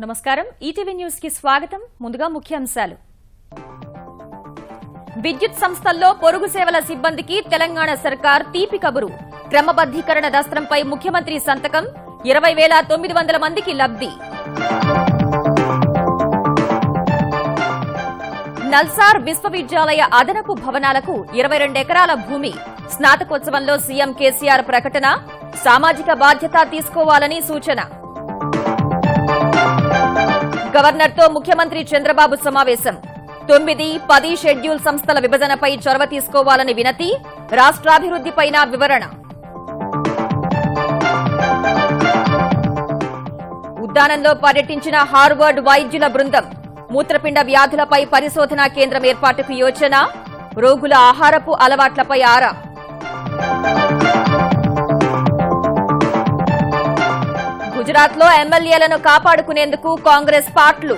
నమస్కారం ETV news కి స్వాగతం ముందుగా ముఖ్యాంశాలు విద్యుత్ సంస్థల్లో పొరుగు సేవల సిబ్బందికి తెలంగాణ సర్కార్ తీపి కబురు క్రమబద్దీకరణ దస్త్రంపై ముఖ్యమంత్రి సంతకం 20,900 మందికి లబ్ధి నల్సార్ విశ్వవిద్యాలయ అదనపు భవనాలకు 22 ఎకరాల భూమి స్నాతకోత్సవంలో సీఎం కేసీఆర్ ప్రకటన సామాజిక బాధ్యత తీసుకోవాలని సూచన గవర్నర్తో ముఖ్యమంత్రి చంద్రబాబు సమావేశం 9-10 షెడ్యూల్ సంస్థల విభజనపై చొరవ తీసుకోవాలని వినతి రాష్ట్రాభివృద్దిపైన వివరణ ఉద్దానంలో పర్యటించిన హార్వర్డ్ వైద్యుల బృందం మూత్రపిండ వ్యాధులపై పరిశోధనా కేంద్రం ఏర్పాటుకు యోచన రోగుల ఆహారపు అలవాట్లపై ఆరా గుజరాత్లో ఎమ్మెల్యేలను కాపాడుకునేందుకు కాంగ్రెస్ పార్టీలు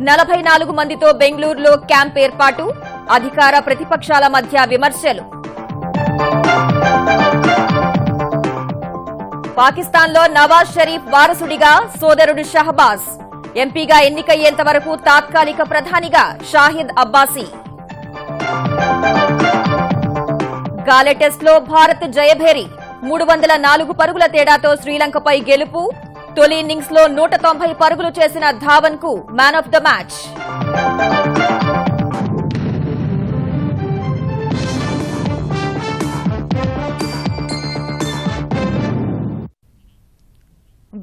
44 మందితో బెంగళూరులో క్యాంప్ ఏర్పాటు అధికార ప్రతిపక్షాల మధ్య విమర్శలు పాకిస్తాన్లో నవాజ్ షరీఫ్ వారసుడిగా సోదరుడు షహబాజ్ ఎంపీగా ఎన్నికయ్యేంత వరకు తాత్కాలిక ప్రధానిగా షాహిద్ అబ్బాసీ గాలే టెస్ట్లో భారత్ జయభేరి 304 పరుగుల తేడాతో శ్రీలంకపై గెలుపు తొలి ఇన్నింగ్స్ లో 190 పరుగులు చేసిన ధావన్ కు మ్యాన్ ఆఫ్ ద మ్యాచ్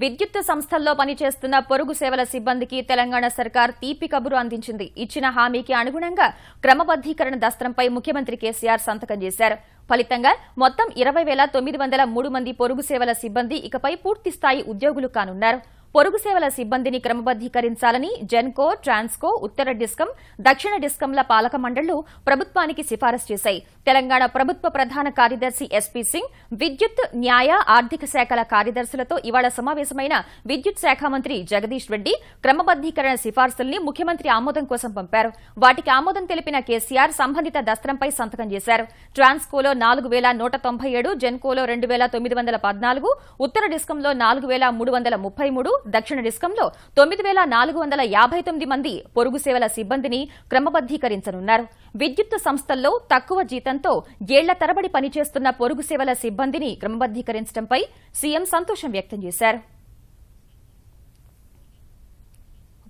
విద్యుత్ సంస్థల్లో పనిచేస్తున్న పొరుగు సేవల సిబ్బందికి తెలంగాణ సర్కార్ తీపి కబురు అందించింది ఇచ్చిన హామీకి అనుగుణంగా క్రమబద్దీకరణ దస్త్రంపై ముఖ్యమంత్రి కేసీఆర్ సంతకం చేశారు ఫలితంగా మొత్తం 20,903 మంది పొరుగు సేవల సిబ్బంది ఇకపై పూర్తిస్థాయి ఉద్యోగులు కానున్నారు పొరుగు సేవల సిబ్బందిని క్రమబద్దీకరించాలని జెన్కో ట్రాన్స్కో ఉత్తర డిస్కం దక్షిణ డిస్కంల పాలక మండళ్లు ప్రభుత్వానికి సిఫారసు చేశాయి తెలంగాణ ప్రభుత్వ ప్రధాన కార్యదర్శి ఎస్పీ సింగ్ విద్యుత్ న్యాయ ఆర్థిక శాఖల కార్యదర్శులతో ఇవాళ సమావేశమైన విద్యుత్ శాఖ మంత్రి జగదీష్ రెడ్డి క్రమబద్దీకరణ సిఫార్సుల్ని ముఖ్యమంత్రి ఆమోదం కోసం పంపారు వాటికి ఆమోదం తెలిపిన కేసీఆర్ సంబంధిత దస్త్రంపై సంతకం చేశారు ట్రాన్స్కోలో 4,197 జెన్కోలో 2,914 ఉత్తర డిస్కంలో 4,333 దక్షిణ డిస్కంలో 9,459 మంది పొరుగు సేవల సిబ్బందిని క్రమబద్దీకరించనున్నారు విద్యుత్ సంస్థల్లో తక్కువ జీతంతో ఏళ్ల తరబడి పనిచేస్తున్న పొరుగు సేవల సిబ్బందిని క్రమబద్దీకరించడంపై సీఎం సంతోషం వ్యక్తం చేశారు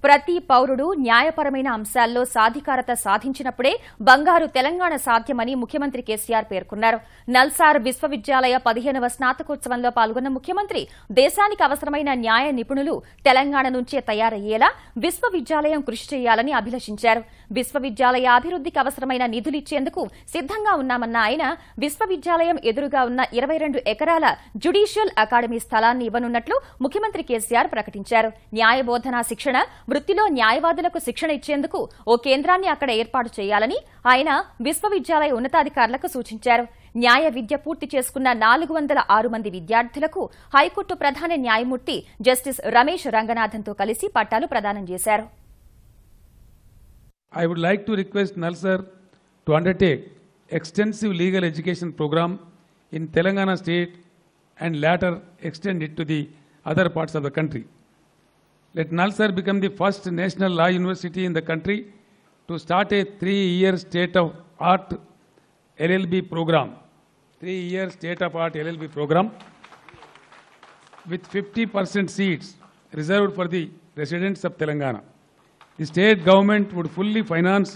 ప్రతి పౌరుడు న్యాయపరమైన అంశాల్లో సాధికారత సాధించినప్పుడే బంగారు తెలంగాణ సాధ్యమని ముఖ్యమంత్రి కేసీఆర్ పేర్కొన్నారు నల్సార్ విశ్వవిద్యాలయ 15వ స్నాతకోత్సవంలో పాల్గొన్న ముఖ్యమంత్రి దేశానికి అవసరమైన న్యాయ నిపుణులు తెలంగాణ నుంచే తయారయ్యేలా విశ్వవిద్యాలయం కృషి చేయాలని అభిలషించారు విశ్వవిద్యాలయ అభివృద్దికి అవసరమైన నిధులిచ్చేందుకు సిద్దంగా ఉన్నామన్న ఆయన విశ్వవిద్యాలయం ఎదురుగా ఉన్న 22 ఎకరాల జ్యుడీషియల్ అకాడమీ స్థలాన్ని ఇవ్వనున్నట్లు ముఖ్యమంత్రి కేసీఆర్ ప్రకటించారు న్యాయబోధనా శిక్షణ వృత్తిలో న్యాయవాదులకు శిక్షణ ఇచ్చేందుకు ఓ కేంద్రాన్ని అక్కడ ఏర్పాటు చేయాలని ఆయన విశ్వవిద్యాలయ ఉన్నతాధికారులకు సూచించారు న్యాయ విద్య పూర్తి చేసుకున్న 406 మంది విద్యార్థులకు హైకోర్టు ప్రధాన న్యాయమూర్తి జస్టిస్ రమేష్ రంగనాథన్తో కలిసి పట్టాలు ప్రదానం చేశారు I would like to request Nalsar to undertake extensive legal education program in Telangana state and later extend it to the other parts of the country. Let Nalsar become the first national law university in the country to start a 3-year state-of-art LLB program. 3-year state-of-art LLB program with 50% seats reserved for the residents of Telangana. The state government would fully finance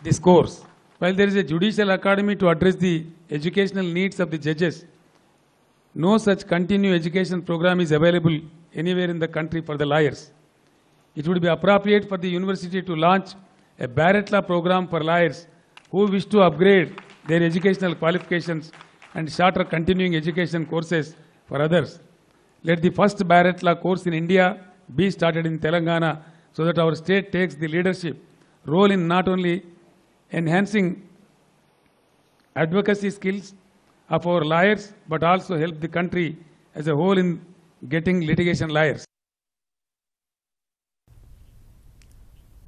this course. While there is a judicial academy to address the educational needs of the judges, no such continuing education program is available anywhere in the country for the lawyers. It would be appropriate for the university to launch a Barrett Law program for lawyers who wish to upgrade their educational qualifications and shorter continuing education courses for others. Let the first Barrett Law course in India be started in Telangana so that our state takes the leadership role in not only enhancing advocacy skills of our lawyers but also help the country as a whole in getting litigation lawyers.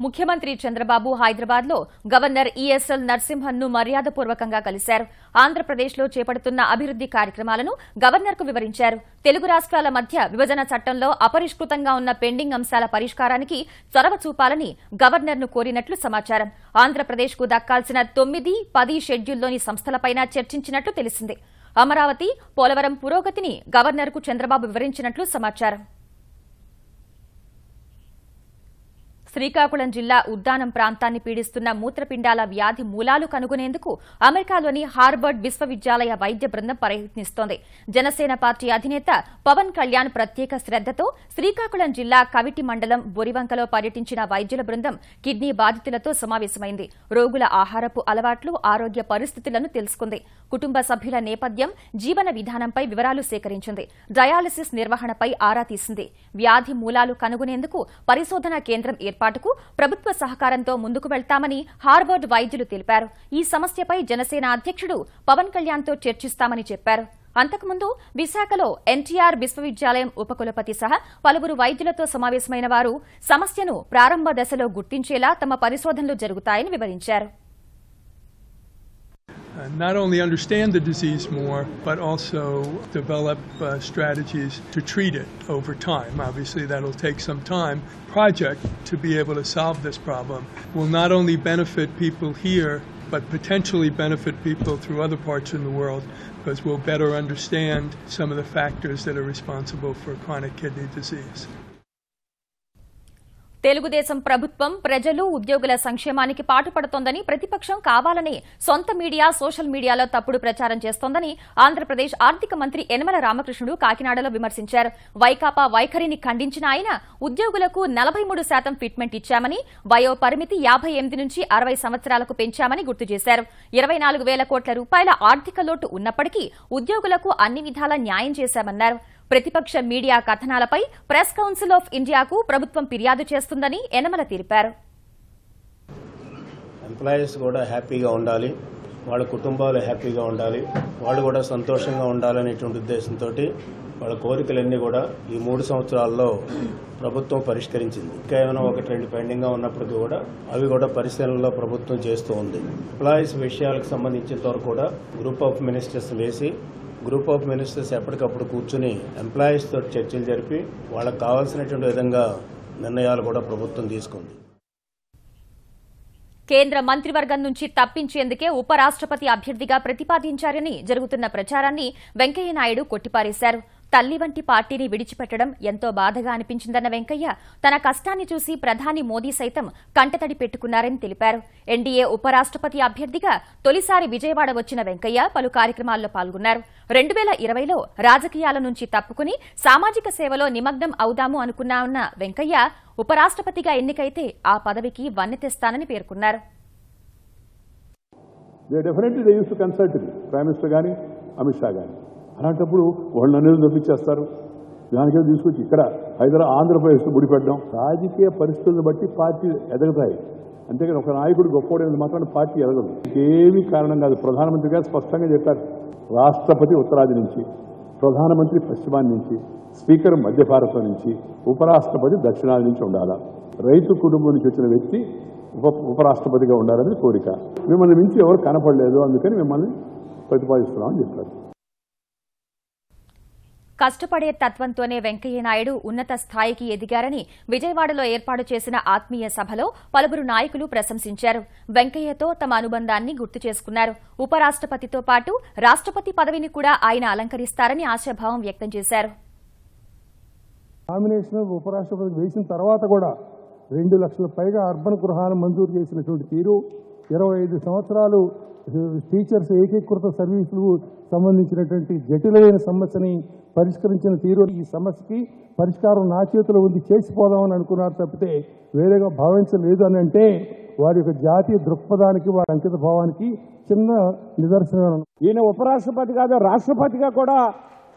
ముఖ్యమంత్రి చంద్రబాబు హైదరాబాద్ లో governor ESL నరసింహన్ను మర్యాదపూర్వకంగా కలిశారు. ఆంధ్రప్రదేశ్లో చేపడుతున్న అభివృద్ది కార్యక్రమాలను గవర్నర్కు వివరించారు. తెలుగు రాష్ట్రాల మధ్య విభజన చట్టంలో అపరిష్కృతంగా ఉన్న పెండింగ్ అంశాల పరిష్కారానికి చొరవ చూపాలని గవర్నర్ను కోరినట్లు సమాచారం. ఆంధ్రప్రదేశ్కు దక్కాల్సిన 9, 10 షెడ్యూల్లోని సంస్థలపైన చర్చించినట్లు తెలిసింది. అమరావతి, పోలవరం పురోగతిని గవర్నర్కు చంద్రబాబు వివరించినట్లు సమాచారం. శ్రీకాకుళం జిల్లా ఉద్దానం ప్రాంతాన్ని పీడిస్తున్న మూత్రపిండాల వ్యాధి మూలాలు కనుగొనేందుకు అమెరికాలోని హార్వర్డ్ విశ్వవిద్యాలయ వైద్య బృందం ప్రయత్నిస్తోంది. జనసేన పార్టీ అధినేత పవన్ కళ్యాణ్ ప్రత్యేక శ్రద్దతో శ్రీకాకుళం జిల్లా కవిటి మండలం బొరివంకలో పర్యటించిన వైద్యుల బృందం కిడ్నీ బాధితులతో సమావేశమైంది. రోగుల ఆహారపు అలవాట్లు, ఆరోగ్య పరిస్థితులను తెలుసుకుంది. కుటుంబ సభ్యుల నేపథ్యం, జీవన విధానంపై వివరాలు సేకరించింది. డయాలసిస్ నిర్వహణపై ఆరా తీసింది. వ్యాధి మూలాలు కనుగొనేందుకు పరిశోధనా కేంద్రం ఏర్పాటుకు ప్రభుత్వ సహకారంతో ముందుకు వెళ్తామని హార్వర్డ్ వైద్యులు తెలిపారు. ఈ సమస్యపై జనసేన అధ్యక్షుడు పవన్ కళ్యాణ్తో చర్చిస్తామని చెప్పారు. అంతకుముందు విశాఖలో ఎన్టీఆర్ విశ్వవిద్యాలయం ఉపకులపతి సహా పలువురు వైద్యులతో సమావేశమైన వారు సమస్యను ప్రారంభ దశలో గుర్తించేలా తమ పరిశోధనలు జరుగుతాయని వివరించారు. Not only understand the disease more, but also develop strategies to treat it over time. Obviously, that'll take some time. Project to be able to solve this problem will not only benefit people here, but potentially benefit people through other parts in the world, because we'll better understand some of the factors that are responsible for chronic kidney disease. Telugu Desam ప్రభుత్వం ప్రజలు, ఉద్యోగుల సంక్షేమానికి పాటుపడుతోందని ప్రతిపక్షం కావాలని సొంత media, social మీడియాలో తప్పుడు ప్రచారం చేస్తోందని ఆంధ్రప్రదేశ్ ఆర్థిక మంత్రి యనమల రామకృష్ణుడు కాకినాడలో విమర్శించారు. వైకాపా వైఖరిని ఖండించిన ఆయన ఉద్యోగులకు 43% ఫిట్మెంట్ ఇచ్చామని, వయో పరిమితి 58 నుంచి 60 సంవత్సరాలకు పెంచామని గుర్తు చేశారు. 24,000 కోట్ల రూపాయల ఆర్థిక లోటు ఉన్నప్పటికీ ఉద్యోగులకు అన్ని విధాలా న్యాయం చేశామన్నారు. ప్రతిపక్ష మీడియా కథనాలపై ప్రెస్ కౌన్సిల్ ఆఫ్ ఇండియాకు ప్రభుత్వం ఫిర్యాదు చేస్తుందని యనమల తెలిపారు. ఎంప్లాయీస్ కూడా హ్యాపీగా ఉండాలి, వాళ్ళ కుటుంబాలు హ్యాపీగా ఉండాలి, వాళ్ళు కూడా సంతోషంగా ఉండాలనేటువంటి ఉద్దేశంతో వాళ్ళ కోరికలన్నీ కూడా ఈ 3 సంవత్సరాల్లో ప్రభుత్వం పరిష్కరించింది. ఇంకా ఏమైనా 1-2 పెండింగ్గా ఉన్నప్పటికీ కూడా అవి కూడా పరిశీలనలో ప్రభుత్వం చేస్తూ ఉంది. ఎంప్లాయీస్ విషయాలకు సంబంధించినంత వరకు కూడా గ్రూప్ ఆఫ్ మినిస్టర్స్ వేసి గ్రూప్ ఆఫ్ మినిస్టర్స్ ఎప్పటికప్పుడు కూర్చుని ఎంప్లాయీస్ తోటి చర్చలు జరిపి వాళ్ళకు కావాల్సినటువంటి విధంగా నిర్ణయాలు కూడా ప్రభుత్వం తీసుకుంది. కేంద్ర మంత్రివర్గం నుంచి తప్పించేందుకే ఉపరాష్ట్రపతి అభ్యర్థిగా ప్రతిపాదించారని జరుగుతున్న ప్రచారాన్ని వెంకయ్యనాయుడు కొట్టిపారేశారు. తల్లి వంటి పార్టీని విడిచిపెట్టడం ఎంతో బాధగా అనిపించిందన్న వెంకయ్య తన కష్టాన్ని చూసి ప్రధాని మోదీ సైతం కంటతడి పెట్టుకున్నారని తెలిపారు. ఎన్డీఏ ఉపరాష్ట్రపతి అభ్యర్థిగా తొలిసారి విజయవాడ వచ్చిన వెంకయ్య పలు కార్యక్రమాల్లో పాల్గొన్నారు. 2020లో రాజకీయాల నుంచి తప్పుకుని సామాజిక సేవలో నిమగ్నం అవుదాము అనుకున్న వెంకయ్య ఉపరాష్ట్రపతిగా ఎన్నికైతే ఆ పదవికి వన్నె తెస్తానని పేర్కొన్నారు. అలాంటప్పుడు వాళ్ళు అనేది పంపించేస్తారు. దానికే తీసుకొచ్చి ఇక్కడ ఆంధ్రప్రదేశ్లో ముడిపెట్టడం. రాజకీయ పరిస్థితులను బట్టి పార్టీ ఎదగతాయి. అంతేకాని ఒక నాయకుడు గొప్పవాడేది మాత్రం పార్టీ ఎదగదు. ఏమీ కారణం కాదు. ప్రధానమంత్రి గారు స్పష్టంగా చెప్పారు, రాష్ట్రపతి ఉత్తరాది నుంచి, ప్రధానమంత్రి పశ్చిమాది నుంచి, స్పీకర్ మధ్య భారతం నుంచి, ఉపరాష్ట్రపతి దక్షిణాది నుంచి ఉండాలా. రైతు కుటుంబం నుంచి వచ్చిన వ్యక్తి ఉపరాష్ట్రపతిగా ఉండాలని కోరిక. మిమ్మల్ని మించి ఎవరు కనపడలేదు, అందుకని మిమ్మల్ని ప్రతిపాదిస్తున్నామని చెప్పారు. కష్టపడే తత్వంతోనే వెంకయ్యనాయుడు ఉన్నత స్థాయికి ఎదిగారని విజయవాడలో ఏర్పాటు చేసిన ఆత్మీయ సభలో పలువురు నాయకులు ప్రశంసించారు. వెంకయ్యతో తమ అనుబంధాన్ని గుర్తు చేసుకున్నారు. ఉపరాష్ట్రపతితో పాటు రాష్ట్రపతి పదవిని కూడా ఆయన అలంకరిస్తారని ఆశాభావం వ్యక్తం చేశారు. నామినేషన్ ఉపరాష్ట్రపతి వేసిన తర్వాత కూడా 2 లక్షల పైగా అర్బన్ గృహాలను మంజూరు చేసినటువంటి తీరు, 25 సంవత్సరాలు టీచర్స్ ఏకీకృత సర్వీసులు సంబంధించినటువంటి జటిలమైన సమస్యని పరిష్కరించిన తీరు, ఈ సమస్యకి పరిష్కారం నా చేతిలో ఉంది, చేసిపోదామని అనుకున్నారు తప్పితే వేరేగా భావించలేదు అని అంటే వారి యొక్క జాతీయ దృక్పథానికి, వారి అంకిత భావానికి చిన్న నిదర్శనం. ఈయన ఉపరాష్ట్రపతి కాదు, రాష్ట్రపతిగా కూడా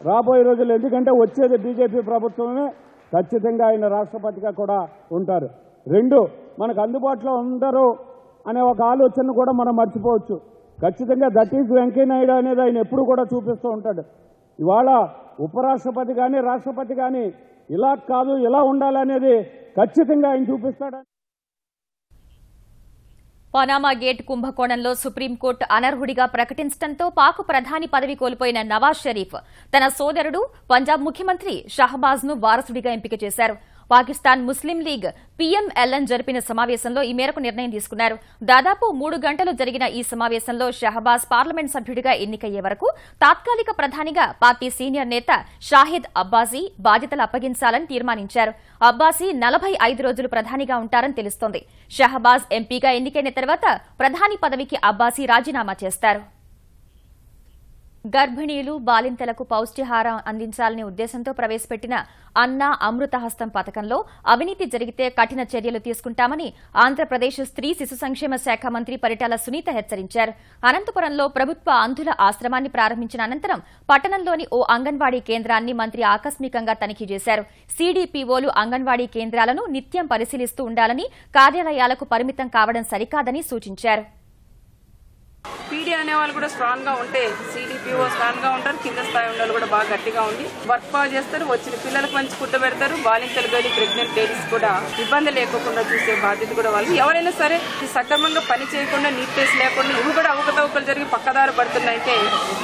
రాబోయే రోజులు, ఎందుకంటే వచ్చేది బీజేపీ ప్రభుత్వమే, ఖచ్చితంగా ఆయన రాష్ట్రపతిగా కూడా ఉంటారు. 2 మనకు అందుబాటులో ఉండరు అనే ఒక ఆలోచన కూడా మనం మర్చిపోవచ్చు. ఖచ్చితంగా దట్ ఈజ్ వెంకయ్యనాయుడు అనేది ఆయన ఎప్పుడు కూడా చూపిస్తూ ఉంటాడు. ఇవాళ ఉపరాష్ట్రపతి కానీ రాష్ట్రపతి కానీ ఇలా కాదు, ఇలా ఉండాలనేది ఖచ్చితంగా ఆయన చూపిస్తాడు. పనామా గేట్ కుంభకోణంలో సుప్రీంకోర్టు అనర్హుడిగా ప్రకటించడంతో పాక్ ప్రధాని పదవి కోల్పోయిన నవాజ్ షరీఫ్ తన సోదరుడు పంజాబ్ ముఖ్యమంత్రి షహబాజ్ ను వారసుడిగా ఎంపిక చేశారు. పాకిస్తాన్ ముస్లిం లీగ్ పీఎంఎల్ఎన్ జరిపిన సమావేశంలో ఈ మేరకు నిర్ణయం తీసుకున్నారు. దాదాపు 3 గంటలు జరిగిన ఈ సమావేశంలో షహబాజ్ పార్లమెంట్ సభ్యుడిగా ఎన్నికయ్యే వరకు తాత్కాలిక ప్రధానిగా పార్టీ సీనియర్ నేత షాహిద్ అబ్బాసీ బాధ్యతలు అప్పగించాలని తీర్మానించారు. అబ్బాసీ 45 రోజులు ప్రధానిగా ఉంటారని తెలుస్తోంది. షహబాజ్ ఎంపీగా ఎన్నికైన తర్వాత ప్రధాని పదవికి అబ్బాసీ రాజీనామా చేస్తారు. గర్భిణీలు బాలింతలకు పౌష్టిహారం అందించాలనే ఉద్దేశంతో ప్రవేశపెట్టిన అన్న అమృతహస్తం పథకంలో అవినీతి జరిగితే కఠిన చర్యలు తీసుకుంటామని ఆంధ్రప్రదేశ్ స్త్రీ శిశు సంక్షేమ శాఖ మంత్రి పరిటాల సునీత హెచ్చరించారు. అనంతపురంలో ప్రభుత్వ అంధుల ఆశ్రమాన్ని ప్రారంభించిన అనంతరం పట్టణంలోని ఓ అంగన్వాడీ కేంద్రాన్ని మంత్రి ఆకస్మికంగా తనిఖీ చేశారు. సీడీపీఓలు అంగన్వాడీ కేంద్రాలను నిత్యం పరిశీలిస్తూ ఉండాలని, కార్యాలయాలకు పరిమితం కావడం సరికాదని సూచించారు. పీడీ అనే వాళ్ళు కూడా స్ట్రాంగ్ గా ఉంటే సీడీపీఓ స్ట్రాంగ్ గా ఉంటారు. కింద స్థాయి ఉండాలి కూడా బాగా గట్టిగా ఉండి వర్క్ బాగా చేస్తారు. వచ్చిన పిల్లలకు మంచి ఫుడ్ పెడతారు. బాలింతలు కానీ ప్రెగ్నెంట్ లేడీస్ కూడా ఇబ్బంది లేకుండా చూసే బాధ్యత కూడా వాళ్ళు. ఎవరైనా సరే ఈ సక్రమంగా పని చేయకుండా నీట్నెస్ లేకుండా ఇవి కూడా అవకతవకలు జరిగి పక్కదారు పడుతున్నాయంటే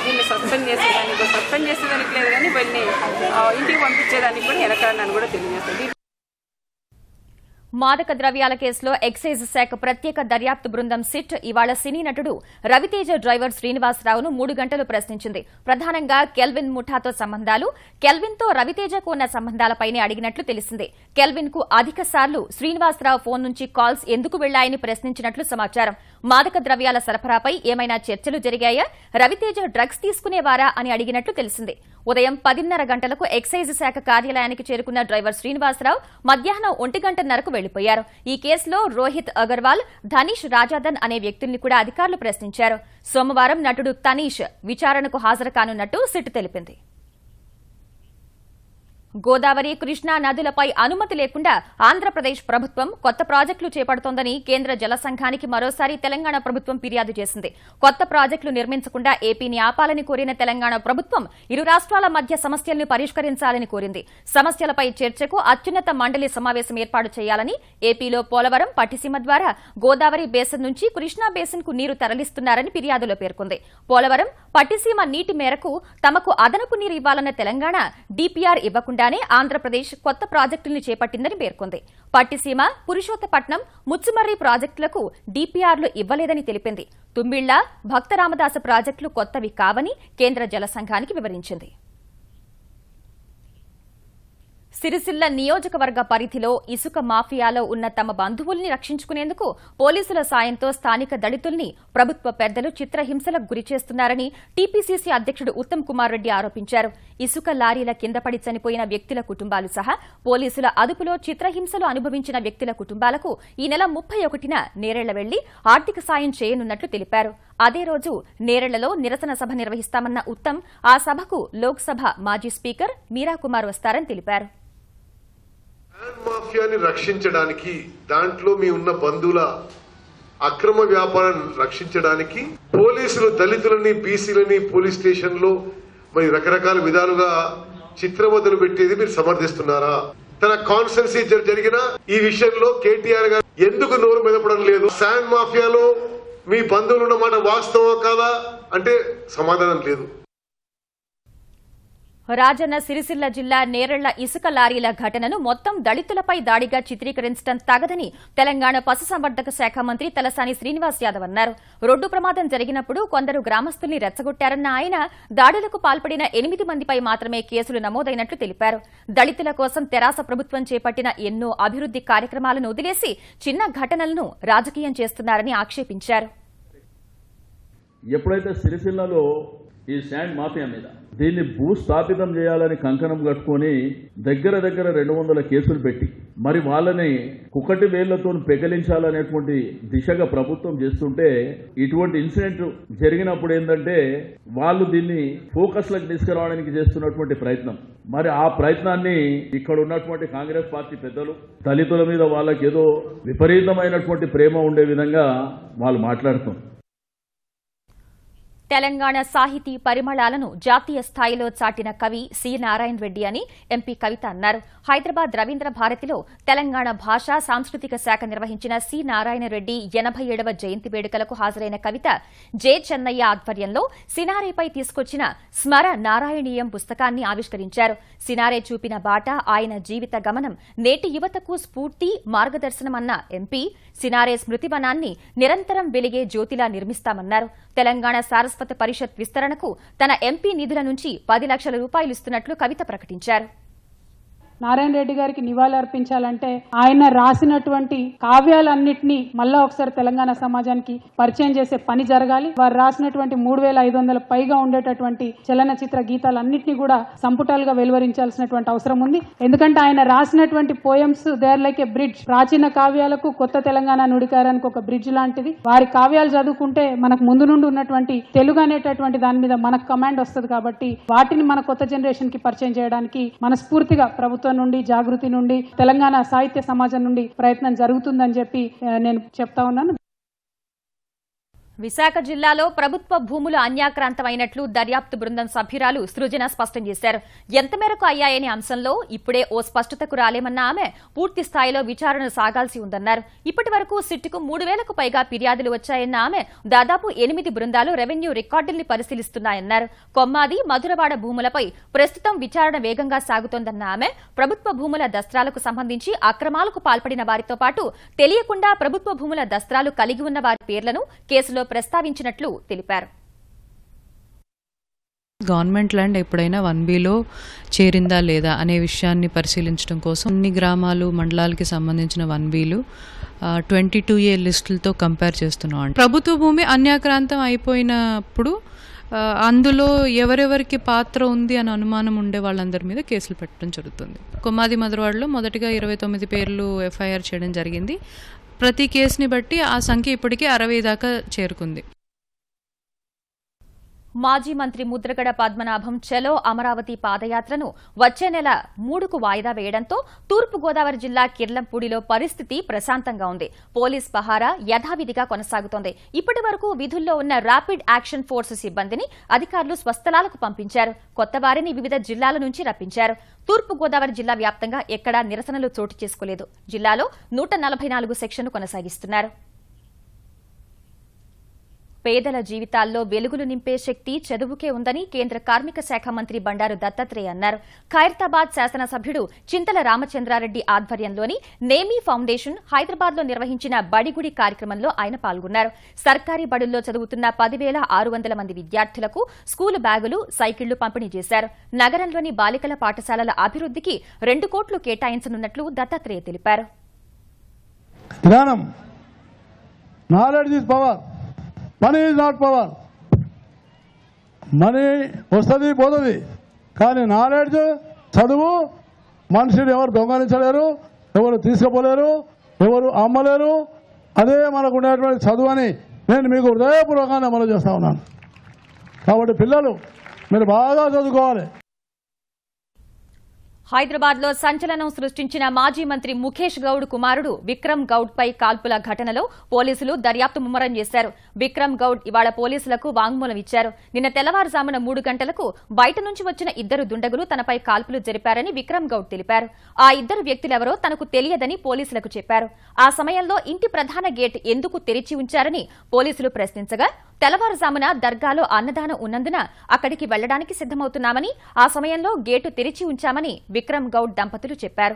దీన్ని సస్పెండ్ చేసేదానికి లేదు కానీ వీళ్ళని ఇంటికి పంపించేదానికి కూడా వెనకాలని కూడా తెలియజేస్తుంది. మాదక ద్రవ్యాల కేసులో ఎక్సైజ్ శాఖ ప్రత్యేక దర్యాప్తు బృందం సిట్ ఇవాళ సినీ నటుడు రవితేజ డ్రైవర్ శ్రీనివాసరావును 3 గంటలు ప్రశ్నించింది. ప్రధానంగా కెల్విన్ ముఠాతో సంబంధాలు, కెల్విన్ తో రవితేజకు ఉన్న సంబంధాలపైనే అడిగినట్లు తెలిసింది. కెల్విన్ కు అధిక సార్లు శ్రీనివాసరావు ఫోన్ నుంచి కాల్స్ ఎందుకు వెళ్లాయని ప్రశ్నించినట్లు సమాచారం. మాదక ద్రవ్యాల సరఫరాపై ఏమైనా చర్చలు జరిగాయా, రవితేజ డ్రగ్స్ తీసుకునేవారా అని అడిగినట్లు తెలిసింది. ఉదయం 10:30 గంటలకు ఎక్సైజ్ శాఖ కార్యాలయానికి చేరుకున్న డ్రైవర్ శ్రీనివాసరావు మధ్యాహ్నం 1:30కు వెళ్లిపోయారు. ఈ కేసులో రోహిత్ అగర్వాల్, ధనీష్ రాజాదన్ అనే వ్యక్తుల్ని కూడా అధికారులు ప్రశ్నించారు. సోమవారం నటుడు తనీష్ విచారణకు హాజరు కానున్నట్టు సిట్ తెలిపింది. గోదావరి, కృష్ణా నదులపై అనుమతి లేకుండా ఆంధ్రప్రదేశ్ ప్రభుత్వం కొత్త ప్రాజెక్టులు చేపడుతోందని కేంద్ర జల సంఘానికి మరోసారి తెలంగాణ ప్రభుత్వం ఫిర్యాదు చేసింది. కొత్త ప్రాజెక్టులు నిర్మించకుండా ఏపీని ఆపాలని కోరిన తెలంగాణ ప్రభుత్వం ఇరు రాష్ట్రాల మధ్య సమస్యలను పరిష్కరించాలని కోరింది. సమస్యలపై చర్చకు అత్యున్నత మండలి సమావేశం ఏర్పాటు చేయాలని, ఏపీలో పోలవరం, పట్టిసీమ ద్వారా గోదావరి బేసిన్ నుంచి కృష్ణా బేసిన్ కు నీరు తరలిస్తున్నారని ఫిర్యాదులో పేర్కొంది. పోలవరం, పట్టిసీమ నీటి మేరకు తమకు అదనపు నీరు ఇవ్వాలన్న తెలంగాణ డీపీఆర్ ఇవ్వకుండా ఆంధ్రప్రదేశ్ కొత్త ప్రాజెక్టుల్ని చేపట్టిందని పేర్కొంది. పట్టిసీమ, పురుషోత్తపట్నం, ముచ్చుమర్రి ప్రాజెక్టులకు డీపీఆర్లు ఇవ్వలేదని తెలిపింది. తుంబిళ్ల, భక్తరామదాస ప్రాజెక్టులు కొత్తవి కావని కేంద్ర జల సంఘానికి వివరించింది. సిరిసిల్ల నియోజకవర్గ పరిధిలో ఇసుక మాఫియాలో ఉన్న తమ బంధువుల్ని రక్షించుకునేందుకు పోలీసుల సాయంతో స్థానిక దళితుల్ని ప్రభుత్వ పెద్దలు చిత్రహింసలకు గురిచేస్తున్నారని టీపీసీసీ అధ్యక్షుడు ఉత్తమ్ కుమార్ రెడ్డి ఆరోపించారు. ఇసుక లారీల కింద పడి చనిపోయిన వ్యక్తుల కుటుంబాలు సహా పోలీసుల అదుపులో చిత్రహింసలు అనుభవించిన వ్యక్తుల కుటుంబాలకు ఈ నెల 31న నేరెళ్ల వెళ్లి ఆర్థిక సాయం చేయనున్నట్లు తెలిపారు. అదే రోజు నేరెళ్లలో నిరసన సభ నిర్వహిస్తామన్న ఉత్తమ్ ఆ సభకు లోక్సభ మాజీ స్పీకర్ మీరాకుమార్ వస్తారని తెలిపారు. మాఫియాని రక్షించడానికి, దాంట్లో మీ ఉన్న బంధువుల అక్రమ వ్యాపారాన్ని రక్షించడానికి పోలీసులు దళితులని, బీసీలని పోలీస్ స్టేషన్ లో మరి రకరకాల విధాలుగా చిత్రవదలు పెట్టేది మీరు సమర్థిస్తున్నారా? తన కాన్స్టెన్సీ జరిగిన ఈ విషయంలో కేటీఆర్ గారు ఎందుకు నోరు మెదపడం లేదు? శాండ్ మాఫియాలో మీ బంధువులు ఉన్న మాట వాస్తవం కాదా అంటే సమాధానం లేదు. రాజన్న సిరిసిల్ల జిల్లా నేరెళ్ల ఇసుక లారీల ఘటనను మొత్తం దళితులపై దాడిగా చిత్రీకరించడం తగదని తెలంగాణ పశుసంవర్ధక శాఖ మంత్రి తలసాని శ్రీనివాస్ యాదవ్ అన్నారు. రోడ్డు ప్రమాదం జరిగినప్పుడు కొందరు గ్రామస్తుల్ని రెచ్చగొట్టారన్న ఆయన దాడులకు పాల్పడిన 8 మందిపై మాత్రమే కేసులు నమోదైనట్లు తెలిపారు. దళితుల కోసం తెరాస ప్రభుత్వం చేపట్టిన ఎన్నో అభివృద్ది కార్యక్రమాలను వదిలేసి చిన్న ఘటనలను రాజకీయం చేస్తున్నారని ఆక్షేపించారు. ఎప్పుడైతే సిరిసిల్లలో ఈ శాండ్ మాఫియా మీద దీన్ని భూస్థాపితం చేయాలని కంకణం కట్టుకుని దగ్గర 200 కేసులు పెట్టి మరి వాళ్ళని కుక్కటి వేళ్లతో పెకలించాలనేటువంటి దిశగా ప్రభుత్వం చేస్తుంటే ఇటువంటి ఇన్సిడెంట్ జరిగినప్పుడు ఏంటంటే వాళ్ళు దీన్ని ఫోకస్ లకు తీసుకురావడానికి చేస్తున్నటువంటి ప్రయత్నం. మరి ఆ ప్రయత్నాన్ని ఇక్కడ ఉన్నటువంటి కాంగ్రెస్ పార్టీ పెద్దలు దళితుల మీద వాళ్ళకి ఏదో విపరీతమైనటువంటి ప్రేమ ఉండే విధంగా వాళ్ళు మాట్లాడుతున్నారు. తెలంగాణ సాహితీ పరిమళాలను జాతీయ స్థాయిలో చాటిన కవి సి నారాయణ రెడ్డి అని ఎంపీ కవిత అన్నారు. హైదరాబాద్ రవీంద్ర భారతిలో తెలంగాణ భాషా సాంస్కృతిక శాఖ నిర్వహించిన సి నారాయణ రెడ్డి 87వ జయంతి వేడుకలకు హాజరైన కవిత జె చెన్నయ్య ఆధ్వర్యంలో సినారేపై తీసుకొచ్చిన స్మర నారాయణీయం పుస్తకాన్ని ఆవిష్కరించారు. సినారే చూపిన బాట, ఆయన జీవిత గమనం నేటి యువతకు స్ఫూర్తి, మార్గదర్శనమన్న ఎంపీ సినారే స్మృతివనాన్ని నిరంతరం వెలిగే జ్యోతిలా నిర్మిస్తామన్నారు. తెలంగాణ సారస్వత పరిషత్ విస్తరణకు తన ఎంపీ నిధుల నుంచి 10 లక్షల రూపాయలు ఇస్తున్నట్లు కవిత ప్రకటించారు. నారాయణ రెడ్డి గారికి నివాళి అర్పించాలంటే ఆయన రాసినటువంటి కావ్యాలన్నింటినీ మళ్ళా ఒకసారి తెలంగాణ సమాజానికి పరిచయం చేసే పని జరగాలి. వారు రాసినటువంటి 3500 పైగా ఉండేటటువంటి చలనచిత్ర గీతాలన్నింటినీ కూడా సంపుటాలుగా వెలువరించాల్సినటువంటి అవసరం ఉంది. ఎందుకంటే ఆయన రాసినటువంటి poems they are like a bridge. ప్రాచీన కావ్యాలకు కొత్త తెలంగాణ నుడికారానికి ఒక బ్రిడ్జ్ లాంటిది. వారి కావ్యాలు చదువుకుంటే మనకు ముందు నుండి ఉన్నటువంటి తెలుగు అనేటటువంటి దాని మీద మనకు కమాండ్ వస్తుంది. కాబట్టి వాటిని మన కొత్త జనరేషన్ కి పరిచయం చేయడానికి మనస్ఫూర్తిగా ప్రభుత్వం నుండి, జాగృతి నుండి, తెలంగాణ సాహిత్య సమాజం నుండి ప్రయత్నం జరుగుతుందని చెప్పి నేను చెప్తా ఉన్నాను. విశాఖ జిల్లాలో ప్రభుత్వ భూములు అన్యాక్రాంతమైనట్లు దర్యాప్తు బృందం సభ్యురాలు సృజన స్పష్టం చేశారు. ఎంత మేరకు అయ్యాయనే అంశంలో ఇప్పుడే ఓ స్పష్టతకు రాలేమన్న ఆమె పూర్తి స్థాయిలో విచారణ సాగాల్సి ఉందన్నారు. ఇప్పటి వరకు సిట్టుకు 3000కు పైగా ఫిర్యాదులు వచ్చాయన్న ఆమె దాదాపు 8 బృందాలు రెవెన్యూ రికార్డుల్ని పరిశీలిస్తున్నాయన్నారు. కొమ్మాది, మధురవాడ భూములపై ప్రస్తుతం విచారణ వేగంగా సాగుతోందన్న ఆమె ప్రభుత్వ భూముల దస్త్రాలకు సంబంధించి అక్రమాలకు పాల్పడిన వారితో పాటు తెలియకుండా ప్రభుత్వ భూముల దస్త్రాలు కలిగి ఉన్న వారి పేర్లను కేసులో ప్రస్తావించినట్లు తెలిపారు. గవర్నమెంట్ ల్యాండ్ ఎప్పుడైనా 1Bలో చేరిందా లేదా అనే విషయాన్ని పరిశీలించడం కోసం అన్ని గ్రామాలు, మండలాలకి సంబంధించిన 1Bలు 22A లిస్టులతో కంపేర్ చేస్తున్నాం. ప్రభుత్వ భూమి అన్యాక్రాంతం అయిపోయినప్పుడు అందులో ఎవరెవరికి పాత్ర ఉంది అని అనుమానం ఉండే వాళ్ళందరి మీద కేసులు పెట్టడం జరుగుతుంది. కొమ్మాది, మధురవాడలో మొదటిగా 29 పేర్లు ఎఫ్ఐఆర్ చేయడం జరిగింది. ప్రతి కేసుని బట్టి ఆ సంఖ్య ఇప్పటికీ 60 దాకా చేరుకుంది. మాజీ మంత్రి ముద్రగడ పద్మనాభం చలో అమరావతి పాదయాత్రను వచ్చే నెల 3కు వాయిదా వేయడంతో తూర్పుగోదావరి జిల్లా కిర్లంపూడిలో పరిస్థితి ప్రశాంతంగా ఉంది. పోలీస్ పహారా యథావిధిగా కొనసాగుతోంది. ఇప్పటి వరకు విధుల్లో ఉన్న ర్యాపిడ్ యాక్షన్ ఫోర్స్ సిబ్బందిని అధికారులు స్వస్థలాలకు పంపించారు. కొత్త వారిని వివిధ జిల్లాల నుంచి రప్పించారు. తూర్పుగోదావరి జిల్లా వ్యాప్తంగా ఎక్కడా నిరసనలు చోటు చేసుకోలేదు. జిల్లాలో 144 సెక్షన్లు కొనసాగిస్తున్నారు. పేదల జీవితాల్లో వెలుగులు నింపే శక్తి చదువుకే ఉందని కేంద్ర కార్మిక శాఖ మంత్రి బండారు దత్తాత్రేయ అన్నారు. ఖైరతాబాద్ శాసనసభ్యుడు చింతల రామచంద్రారెడ్డి ఆధ్వర్యంలోని నేమీ ఫౌండేషన్ హైదరాబాద్లో నిర్వహించిన బడిగుడి కార్యక్రమంలో ఆయన పాల్గొన్నారు. సర్కారీ బడుల్లో చదువుతున్న 10,600 మంది విద్యార్థులకు స్కూలు బ్యాగులు, సైకిళ్లు పంపిణీ చేశారు. నగరంలోని బాలికల పాఠశాలల అభివృద్ధికి 2 కోట్లు కేటాయించనున్నట్లు దత్తాత్రేయ తెలిపారు. Money is not power. Money వస్తుంది పోతుంది, కానీ నాలెడ్జ్, చదువు మనిషిని ఎవరు దొంగలించలేరు, ఎవరు తీసుకుపోలేరు, ఎవరు అమ్మలేరు. అదే మనకు ఉండేటువంటి చదువు అని నేను మీకు హృదయపూర్వకంగా అమలు చేస్తా ఉన్నాను. కాబట్టి పిల్లలు మీరు బాగా చదువుకోవాలి. హైదరాబాద్ లో సంచలనం సృష్టించిన మాజీ మంత్రి ముఖేష్ గౌడ్ కుమారుడు విక్రమ్ గౌడ్ పై కాల్పుల ఘటనలో పోలీసులు దర్యాప్తు ముమ్మరం చేశారు. విక్రమ్ గౌడ్ ఇవాళ పోలీసులకు వాంగ్మూలం ఇచ్చారు. నిన్న తెల్లవారుజామున 3 గంటలకు బయట నుంచి వచ్చిన 2 దుండగులు తనపై కాల్పులు జరిపారని విక్రమ్ గౌడ్ తెలిపారు. ఆ 2 వ్యక్తులెవరో తనకు తెలియదని పోలీసులకు చెప్పారు. ఆ సమయంలో ఇంటి ప్రధాన గేట్ ఎందుకు తెరిచి ఉంచారని పోలీసులు ప్రశ్నించగా తెల్లవారుజామున దర్గాలో అన్నదానం ఉన్నందున అక్కడికి వెళ్లడానికి సిద్దమవుతున్నామని, ఆ సమయంలో గేటు తెరిచి ఉంచామని విక్రమ్ గౌడ్ దంపతులు చెప్పారు.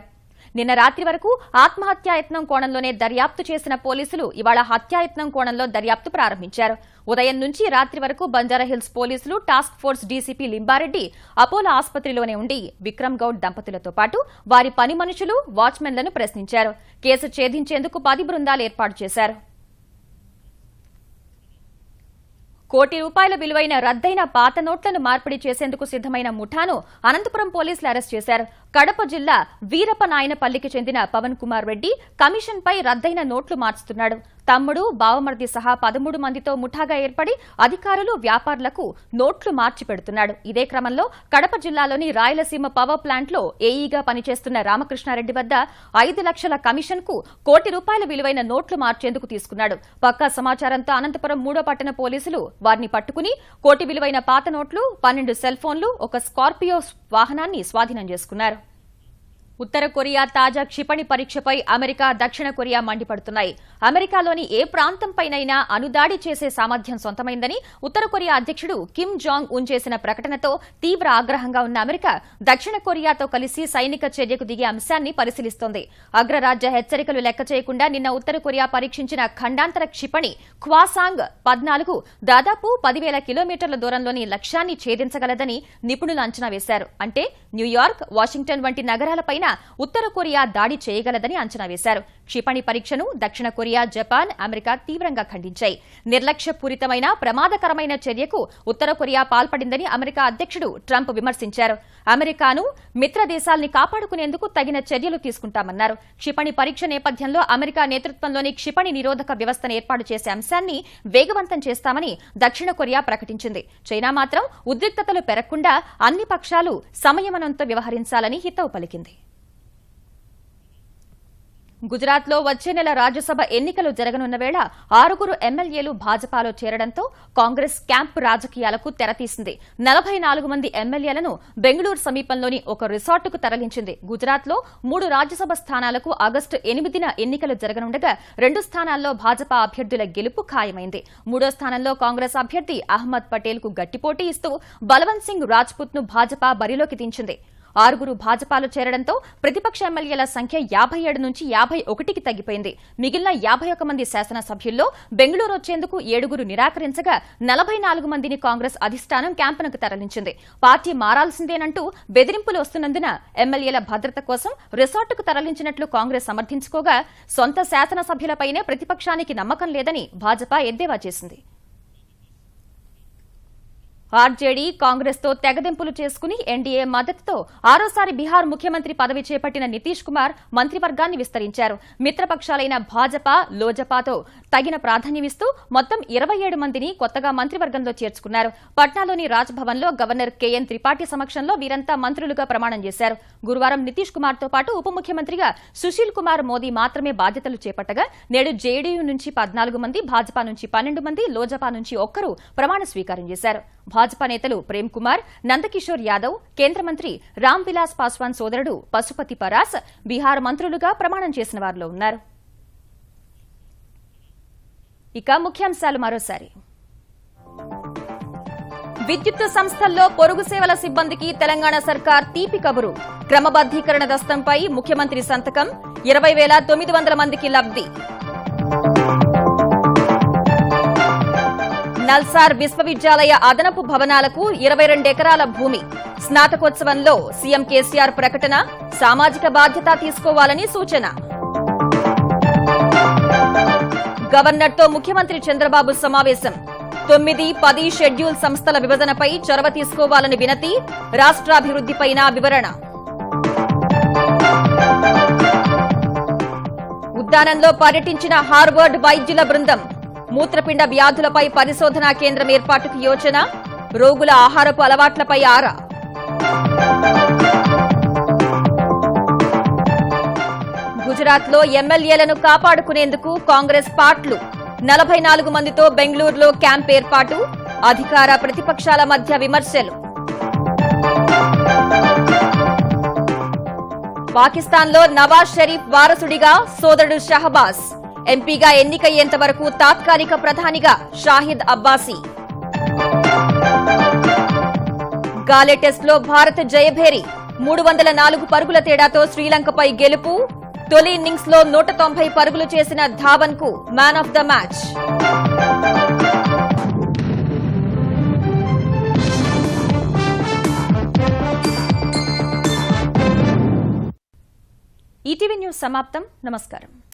నిన్న రాత్రి వరకు ఆత్మహత్యాయత్నం కోణంలోనే దర్యాప్తు చేసిన పోలీసులు ఇవాళ హత్యాయత్నం కోణంలో దర్యాప్తు ప్రారంభించారు. ఉదయం నుంచి రాత్రి వరకు బంజారాహిల్స్ పోలీసులు task force DCP Limbareddy Apollo ఆసుపత్రిలోనే ఉండి విక్రమ్ గౌడ్ దంపతులతో పాటు వారి పని మనుషులు, వాచ్మెన్లను ప్రశ్నించారు. కేసు ఛేదించేందుకు 10 బృందాలు ఏర్పాటు చేశారు. కోటి రూపాయల విలువైన రద్దయిన పాత నోట్లను మార్పిడి చేసేందుకు సిద్దమైన ముఠాను అనంతపురం పోలీసులు అరెస్ట్ చేశారు. కడప జిల్లా వీరపనాయనపల్లికి చెందిన పవన్ కుమార్ రెడ్డి కమిషన్పై రద్దయిన నోట్లు మార్చుతున్నాడు. తమ్ముడు బావమర్ది సహా 13 మందితో ముఠాగా ఏర్పడి అధికారులు వ్యాపారులకు నోట్లు మార్చి పెడుతున్నాడు. ఇదే క్రమంలో కడప జిల్లాలోని రాయలసీమ పవర్ ప్లాంట్లో ఏఈగా పనిచేస్తున్న రామకృష్ణారెడ్డి వద్ద 5 లక్షల కమిషన్ కు ₹1 కోటి విలువైన నోట్లు మార్చేందుకు తీసుకున్నాడు. పక్కా సమాచారంతో అనంతపురం 3వ పట్టణ పోలీసులు వారిని పట్టుకుని ₹1 కోటి విలువైన పాత నోట్లు, 12 సెల్ ఫోన్లు, ఒక స్కార్పియో వాహనాన్ని స్వాధీనం చేసుకున్నారు. ఉత్తర కొరియా తాజా క్షిపణి పరీక్షపై అమెరికా, దక్షిణ కొరియా మండిపడుతున్నాయి. అమెరికాలోని ఏ ప్రాంతంపైనైనా అణుదాడి చేసే సామర్థ్యం సొంతమైందని ఉత్తర కొరియా అధ్యక్షుడు కిమ్ జాంగ్ ఉన్ చేసిన ప్రకటనతో తీవ్ర ఆగ్రహంగా ఉన్న అమెరికా దక్షిణ కొరియాతో కలిసి సైనిక చర్యకు దిగే అంశాన్ని పరిశీలిస్తోంది. అగ్రరాజ్య హెచ్చరికలు లెక్క చేయకుండా నిన్న ఉత్తర కొరియా పరీక్షించిన ఖండాంతర క్షిపణి క్వాసాంగ్ 14 దాదాపు 10,000 కిలోమీటర్ల దూరంలోని లక్ష్యాన్ని ఛేదించగలదని నిపుణులు అంచనా వేశారు. అంటే న్యూయార్క్, వాషింగ్టన్ వంటి నగరాలపైన ఉత్తర కొరియా దాడి చేయగలదని అంచనా వేశారు. క్షిపణి పరీక్షను దక్షిణ కొరియా, జపాన్, అమెరికా తీవ్రంగా ఖండించాయి. నిర్లక్ష్యపూరితమైన ప్రమాదకరమైన చర్యకు ఉత్తర కొరియా పాల్పడిందని అమెరికా అధ్యక్షుడు ట్రంప్ విమర్శించారు. అమెరికాను, మిత్ర దేశాల్ని కాపాడుకునేందుకు తగిన చర్యలు తీసుకుంటామన్నారు. క్షిపణి పరీక్ష నేపథ్యంలో అమెరికా నేతృత్వంలోని క్షిపణి నిరోధక వ్యవస్థను ఏర్పాటు చేసే అంశాన్ని వేగవంతం చేస్తామని దక్షిణ కొరియా ప్రకటించింది. చైనా మాత్రం ఉద్రిక్తతలు పెరగకుండా అన్ని పక్షాలు సంయమనంతో వ్యవహరించాలని హితవు పలికింది. గుజరాత్లో వచ్చే నెల రాజ్యసభ ఎన్నికలు జరగనున్న వేళ 6 ఎమ్మెల్యేలు భాజపాలో చేరడంతో కాంగ్రెస్ క్యాంప్ రాజకీయాలకు తెరతీసింది. 44 మంది ఎమ్మెల్యేలను బెంగళూరు సమీపంలోని ఒక రిసార్టుకు తరలించింది. గుజరాత్లో 3 రాజ్యసభ స్థానాలకు ఆగస్టు 8న ఎన్నికలు జరగనుండగా 2 స్థానాల్లో భాజపా అభ్యర్థుల గెలుపు ఖాయమైంది. 3వ స్థానంలో కాంగ్రెస్ అభ్యర్థి అహ్మద్ పటేల్ కు గట్టిపోటీ ఇస్తూ బలవంత్ సింగ్ రాజ్పుత్ ను భాజపా బరిలోకి దించింది. 6 భాజపాలో చేరడంతో ప్రతిపక్ష ఎమ్మెల్యేల సంఖ్య 57 నుంచి 51కి తగ్గిపోయింది. మిగిలిన 51 మంది శాసనసభ్యుల్లో బెంగళూరు వచ్చేందుకు 7 నిరాకరించగా 44 మందిని కాంగ్రెస్ అధిష్టానం క్యాంపునకు తరలించింది. పార్టీ మారాల్సిందేనంటూ బెదిరింపులు వస్తున్నందున ఎమ్మెల్యేల భద్రత కోసం రిసార్టుకు తరలించినట్లు కాంగ్రెస్ సమర్థించుకోగా సొంత శాసనసభ్యులపైనే ప్రతిపక్షానికి నమ్మకం లేదని భాజపా ఎద్దేవా చేసింది. ఆర్జేడీ కాంగ్రెస్ తో తెగదెంపులు చేసుకుని ఎన్డీఏ మద్దతుతో 6సారి బీహార్ ముఖ్యమంత్రి పదవి చేపట్టిన నితీష్ కుమార్ మంత్రివర్గాన్ని విస్తరించారు. మిత్రపక్షాలైన భాజపా, లోజపాతో తగిన ప్రాధాన్యమిస్తూ మొత్తం 27 మందిని కొత్తగా మంత్రివర్గంలో చేర్చుకున్నారు. పట్నాలోని రాజ్భవన్లో గవర్నర్ కేఎన్ త్రిపాఠి సమక్షంలో వీరంతా మంత్రులుగా ప్రమాణం చేశారు. గురువారం నితీష్ కుమార్ తో పాటు ఉప ముఖ్యమంత్రిగా సుశీల్ కుమార్ మోదీ మాత్రమే బాధ్యతలు చేపట్టగా నేడు జేడీయూ నుంచి 14 మంది, భాజపా నుంచి 12 మంది, లోజపా నుంచి 1 ప్రమాణ స్వీకారం చేశారు. భాజపా నేతలు ప్రేమ్ కుమార్, నందకిషోర్ యాదవ్, కేంద్ర మంత్రి రామ్ విలాస్ పాస్వాన్ సోదరుడు పశుపతి పరాస్ బీహార్ మంత్రులుగా ప్రమాణం చేసిన వారిలో ఉన్నారు. ఇక ముఖ్యాంశాలు మరోసారి. విద్యుత్ సంస్థల్లో పొరుగు సేవల సిబ్బందికి తెలంగాణ సర్కార్ తీపి కబురు. క్రమబద్దీకరణ దస్తంపై ముఖ్యమంత్రి సంతకం. 20,900 మందికి లబ్ది. నల్సార్ విశ్వవిద్యాలయ అదనపు భవనాలకు 22 ఎకరాల భూమి. స్నాతకోత్సవంలో సీఎం కేసీఆర్ ప్రకటన. సామాజిక బాధ్యత తీసుకోవాలని సూచన. గవర్నర్తో ముఖ్యమంత్రి చంద్రబాబు సమావేశం. 9, 10 షెడ్యూల్ సంస్థల విభజనపై చొరవ తీసుకోవాలని వినతి. రాష్ట్రాభివృద్దిపైన వివరణ. ఉద్యానంలో పర్యటించిన హార్వర్డ్ వైద్యుల బృందం. మూత్రపిండ వ్యాధులపై పరిశోధనా కేంద్రం ఏర్పాటుకు యోచన. రోగుల ఆహారపు అలవాట్లపై ఆరా. గుజరాత్లో ఎమ్మెల్యేలను కాపాడుకునేందుకు కాంగ్రెస్ పార్ట్లు. 44 మందితో బెంగళూరులో క్యాంప్ ఏర్పాటు. అధికార ప్రతిపక్షాల మధ్య విమర్శలు. పాకిస్తాన్లో నవాజ్ షరీఫ్ వారసుడిగా సోదరుడు షహబాజ్. ఎంపీగా ఎన్నికయ్యేంత వరకు తాత్కాలిక ప్రధానిగా షాహిద్ అబ్బాసీ. గాలే టెస్టులో భారత్ జయభేరి. 304 పరుగుల తేడాతో శ్రీలంకపై గెలుపు. తొలి ఇన్నింగ్స్ లో 190 పరుగులు చేసిన ధావన్ కు man of the match. ETV news సమాప్తం. నమస్కారం.